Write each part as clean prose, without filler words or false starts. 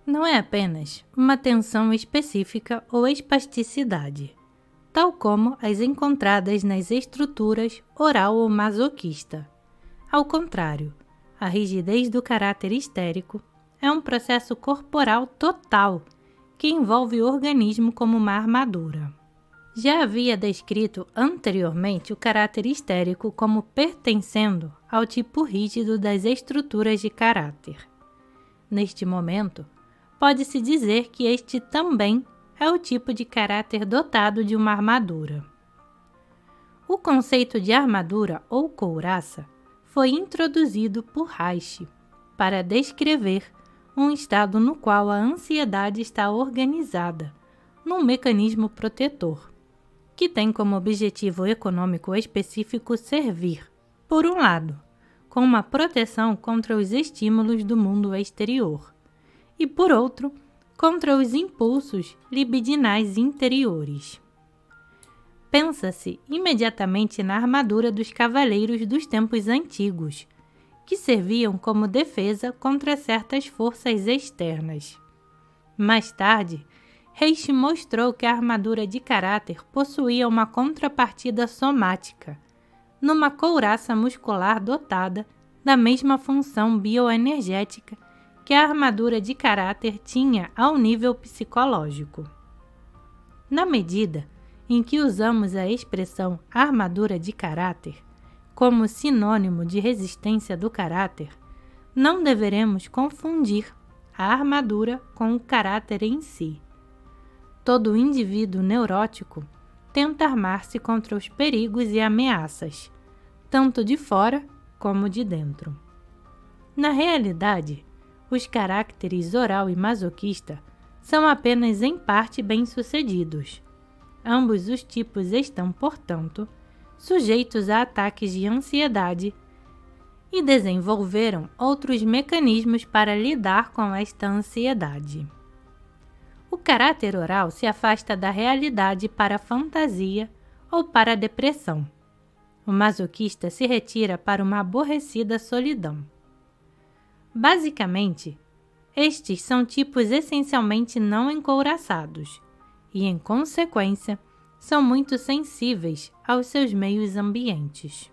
não é apenas uma tensão específica ou espasticidade, tal como as encontradas nas estruturas oral ou masoquista. Ao contrário, a rigidez do caráter histérico é um processo corporal total que envolve o organismo como uma armadura. Já havia descrito anteriormente o caráter histérico como pertencendo ao tipo rígido das estruturas de caráter. Neste momento, pode-se dizer que este também é o tipo de caráter dotado de uma armadura. O conceito de armadura ou couraça foi introduzido por Reich para descrever um estado no qual a ansiedade está organizada num mecanismo protetor, que tem como objetivo econômico específico servir, por um lado, com uma proteção contra os estímulos do mundo exterior, e por outro, contra os impulsos libidinais interiores. Pensa-se imediatamente na armadura dos cavaleiros dos tempos antigos, que serviam como defesa contra certas forças externas. Mais tarde, Reich mostrou que a armadura de caráter possuía uma contrapartida somática, numa couraça muscular dotada da mesma função bioenergética que a armadura de caráter tinha ao nível psicológico. Na medida em que usamos a expressão armadura de caráter como sinônimo de resistência do caráter, não deveremos confundir a armadura com o caráter em si. Todo indivíduo neurótico tenta armar-se contra os perigos e ameaças, tanto de fora como de dentro. Na realidade, os caracteres oral e masoquista são apenas em parte bem-sucedidos. Ambos os tipos estão, portanto, sujeitos a ataques de ansiedade e desenvolveram outros mecanismos para lidar com esta ansiedade. O caráter oral se afasta da realidade para a fantasia ou para a depressão. O masoquista se retira para uma aborrecida solidão. Basicamente, estes são tipos essencialmente não encouraçados e, em consequência, são muito sensíveis aos seus meios ambientes.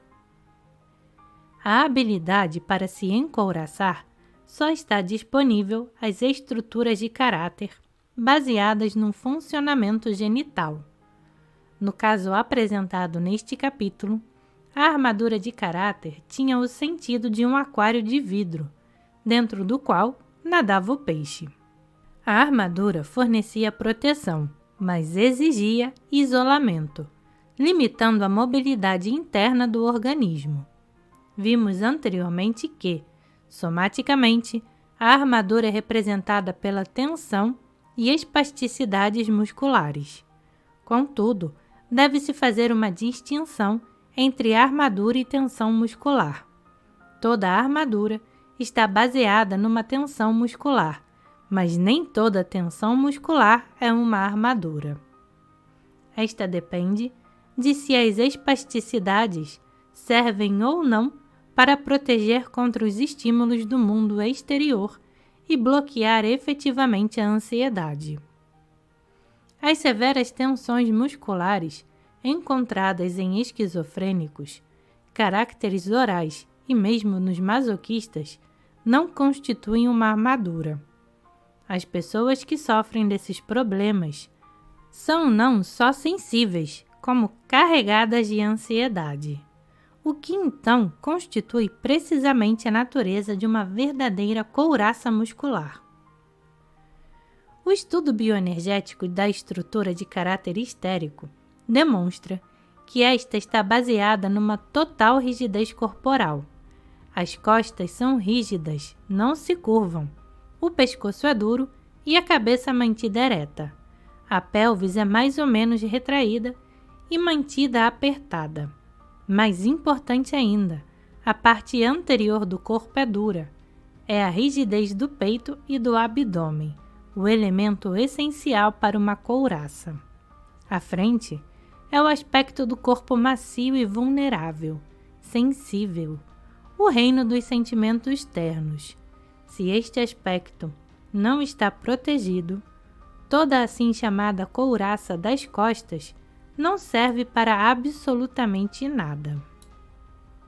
A habilidade para se encouraçar só está disponível às estruturas de caráter baseadas no funcionamento genital. No caso apresentado neste capítulo, a armadura de caráter tinha o sentido de um aquário de vidro, dentro do qual nadava o peixe. A armadura fornecia proteção, mas exigia isolamento, limitando a mobilidade interna do organismo. Vimos anteriormente que, somaticamente, a armadura é representada pela tensão e espasticidades musculares. Contudo, deve-se fazer uma distinção entre armadura e tensão muscular. Toda a armadura está baseada numa tensão muscular, mas nem toda tensão muscular é uma armadura. Esta depende de se as espasticidades servem ou não para proteger contra os estímulos do mundo exterior e bloquear efetivamente a ansiedade. As severas tensões musculares encontradas em esquizofrênicos, caracteres orais e mesmo nos masoquistas não constituem uma armadura. As pessoas que sofrem desses problemas são não só sensíveis, como carregadas de ansiedade, o que então constitui precisamente a natureza de uma verdadeira couraça muscular. O estudo bioenergético da estrutura de caráter histérico demonstra que esta está baseada numa total rigidez corporal. As costas são rígidas, não se curvam, o pescoço é duro e a cabeça mantida ereta. A pelvis é mais ou menos retraída e mantida apertada. Mais importante ainda, a parte anterior do corpo é dura. É a rigidez do peito e do abdômen, o elemento essencial para uma couraça. A frente é o aspecto do corpo macio e vulnerável, sensível, o reino dos sentimentos ternos. Se este aspecto não está protegido, toda a assim chamada couraça das costas não serve para absolutamente nada.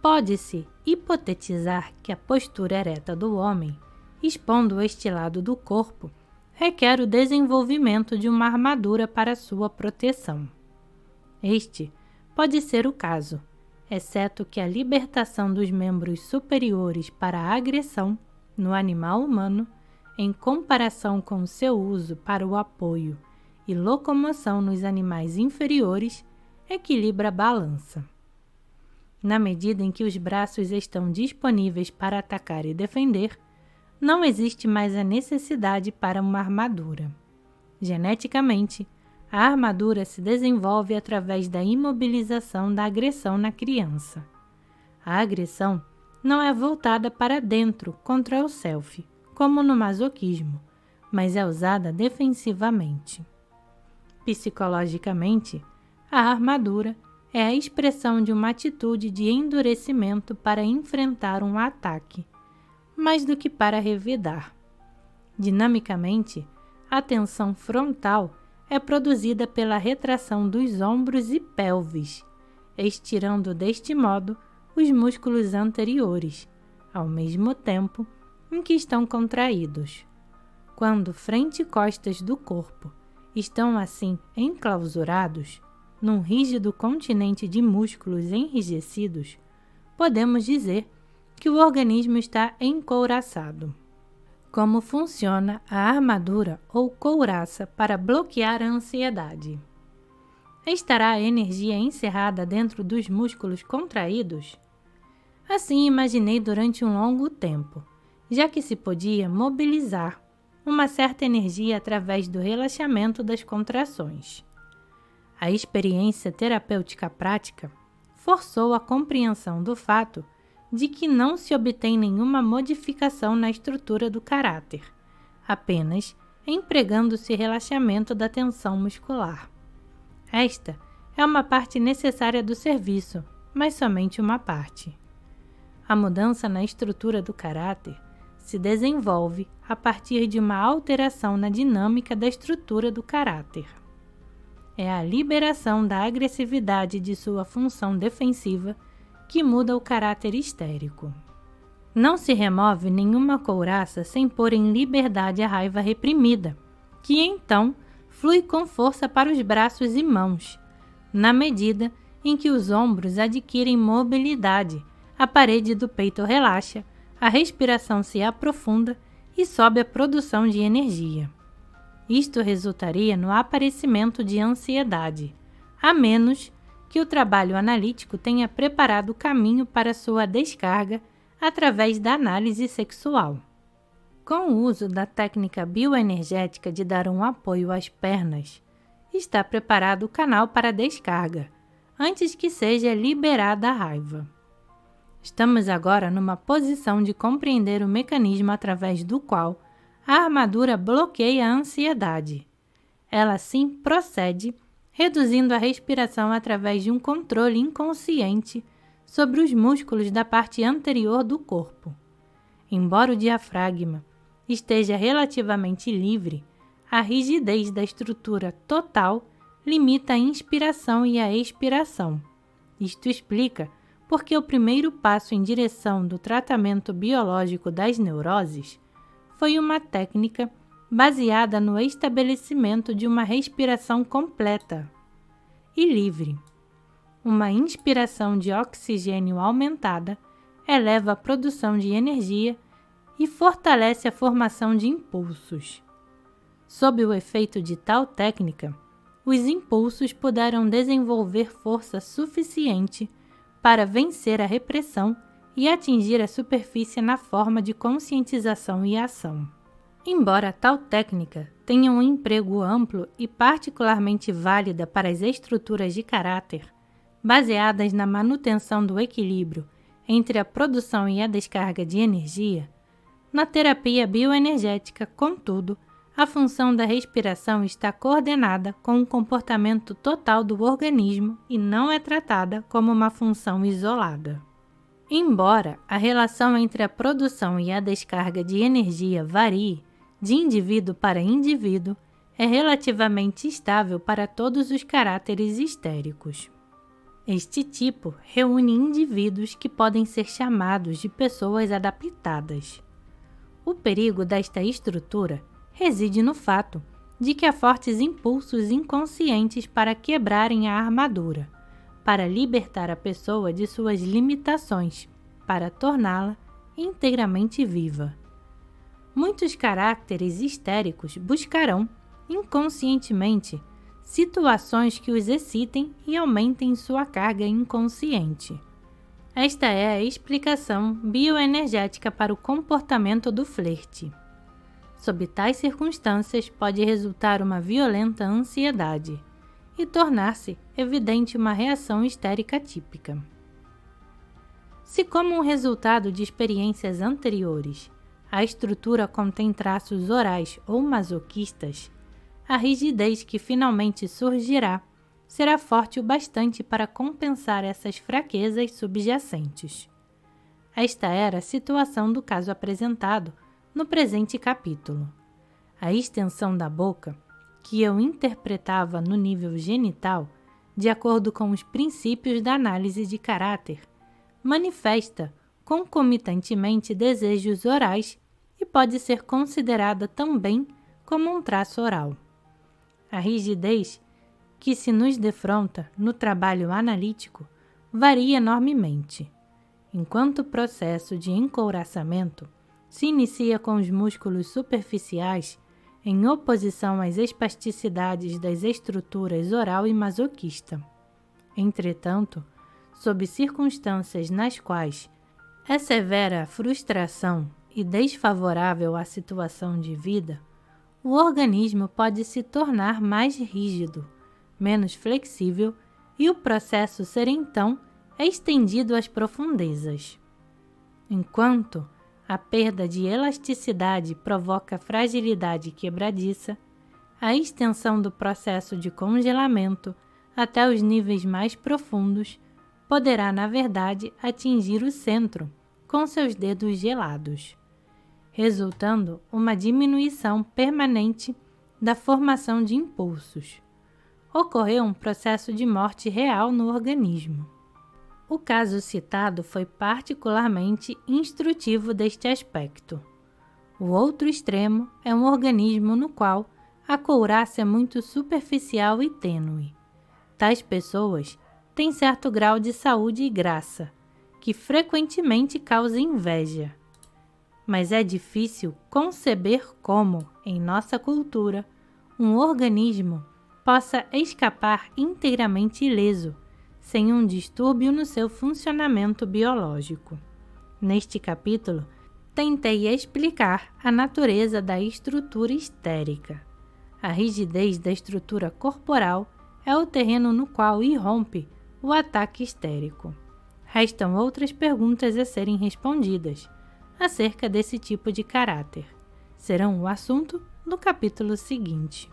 Pode-se hipotetizar que a postura ereta do homem, expondo este lado do corpo, requer o desenvolvimento de uma armadura para sua proteção. Este pode ser o caso, exceto que a libertação dos membros superiores para a agressão no animal humano, em comparação com seu uso para o apoio e locomoção nos animais inferiores, equilibra a balança. Na medida em que os braços estão disponíveis para atacar e defender, não existe mais a necessidade para uma armadura. Geneticamente, a armadura se desenvolve através da imobilização da agressão na criança. A agressão não é voltada para dentro contra o self, como no masoquismo, mas é usada defensivamente. Psicologicamente, a armadura é a expressão de uma atitude de endurecimento para enfrentar um ataque, mais do que para revidar. Dinamicamente, a tensão frontal é produzida pela retração dos ombros e pelvis, estirando deste modo os músculos anteriores, ao mesmo tempo em que estão contraídos. Quando frente e costas do corpo estão assim enclausurados, num rígido continente de músculos enrijecidos, podemos dizer que o organismo está encouraçado. Como funciona a armadura ou couraça para bloquear a ansiedade? Estará a energia encerrada dentro dos músculos contraídos? Assim imaginei durante um longo tempo, já que se podia mobilizar uma certa energia através do relaxamento das contrações. A experiência terapêutica prática forçou a compreensão do fato de que não se obtém nenhuma modificação na estrutura do caráter, apenas empregando-se relaxamento da tensão muscular. Esta é uma parte necessária do serviço, mas somente uma parte. A mudança na estrutura do caráter se desenvolve a partir de uma alteração na dinâmica da estrutura do caráter. É a liberação da agressividade de sua função defensiva que muda o caráter histérico. Não se remove nenhuma couraça sem pôr em liberdade a raiva reprimida, que então flui com força para os braços e mãos, na medida em que os ombros adquirem mobilidade, a parede do peito relaxa, a respiração se aprofunda e sobe a produção de energia. Isto resultaria no aparecimento de ansiedade, a menos que o trabalho analítico tenha preparado o caminho para sua descarga através da análise sexual. Com o uso da técnica bioenergética de dar um apoio às pernas, está preparado o canal para a descarga, antes que seja liberada a raiva. Estamos agora numa posição de compreender o mecanismo através do qual a armadura bloqueia a ansiedade. Ela assim procede, reduzindo a respiração através de um controle inconsciente sobre os músculos da parte anterior do corpo. Embora o diafragma esteja relativamente livre, a rigidez da estrutura total limita a inspiração e a expiração. Isto explica porque o primeiro passo em direção do tratamento biológico das neuroses foi uma técnica baseada no estabelecimento de uma respiração completa e livre. Uma inspiração de oxigênio aumentada eleva a produção de energia e fortalece a formação de impulsos. Sob o efeito de tal técnica, os impulsos puderam desenvolver força suficiente para vencer a repressão e atingir a superfície na forma de conscientização e ação. Embora tal técnica tenha um emprego amplo e particularmente válida para as estruturas de caráter, baseadas na manutenção do equilíbrio entre a produção e a descarga de energia, na terapia bioenergética, contudo, a função da respiração está coordenada com o comportamento total do organismo e não é tratada como uma função isolada. Embora a relação entre a produção e a descarga de energia varie de indivíduo para indivíduo, é relativamente estável para todos os caráteres histéricos. Este tipo reúne indivíduos que podem ser chamados de pessoas adaptadas. O perigo desta estrutura reside no fato de que há fortes impulsos inconscientes para quebrarem a armadura, para libertar a pessoa de suas limitações, para torná-la inteiramente viva. Muitos caráteres histéricos buscarão, inconscientemente, situações que os excitem e aumentem sua carga inconsciente. Esta é a explicação bioenergética para o comportamento do flerte. Sob tais circunstâncias, pode resultar uma violenta ansiedade e tornar-se evidente uma reação histérica típica. Se, como um resultado de experiências anteriores, a estrutura contém traços orais ou masoquistas, a rigidez que finalmente surgirá será forte o bastante para compensar essas fraquezas subjacentes. Esta era a situação do caso apresentado no presente capítulo. A extensão da boca, que eu interpretava no nível genital, de acordo com os princípios da análise de caráter, manifesta concomitantemente desejos orais e pode ser considerada também como um traço oral. A rigidez que se nos defronta no trabalho analítico varia enormemente. Enquanto o processo de encouraçamento se inicia com os músculos superficiais, em oposição às espasticidades das estruturas oral e masoquista. Entretanto, sob circunstâncias nas quais é severa a frustração e desfavorável à situação de vida, o organismo pode se tornar mais rígido, menos flexível e o processo ser então estendido às profundezas. Enquanto a perda de elasticidade provoca fragilidade quebradiça, a extensão do processo de congelamento até os níveis mais profundos poderá, na verdade, atingir o centro com seus dedos gelados, resultando uma diminuição permanente da formação de impulsos. Ocorreu um processo de morte real no organismo. O caso citado foi particularmente instrutivo deste aspecto. O outro extremo é um organismo no qual a couraça é muito superficial e tênue. Tais pessoas têm certo grau de saúde e graça, que frequentemente causa inveja. Mas é difícil conceber como, em nossa cultura, um organismo possa escapar inteiramente ileso, sem um distúrbio no seu funcionamento biológico. Neste capítulo, tentei explicar a natureza da estrutura histérica. A rigidez da estrutura corporal é o terreno no qual irrompe o ataque histérico. Restam outras perguntas a serem respondidas acerca desse tipo de caráter. Serão o assunto do capítulo seguinte.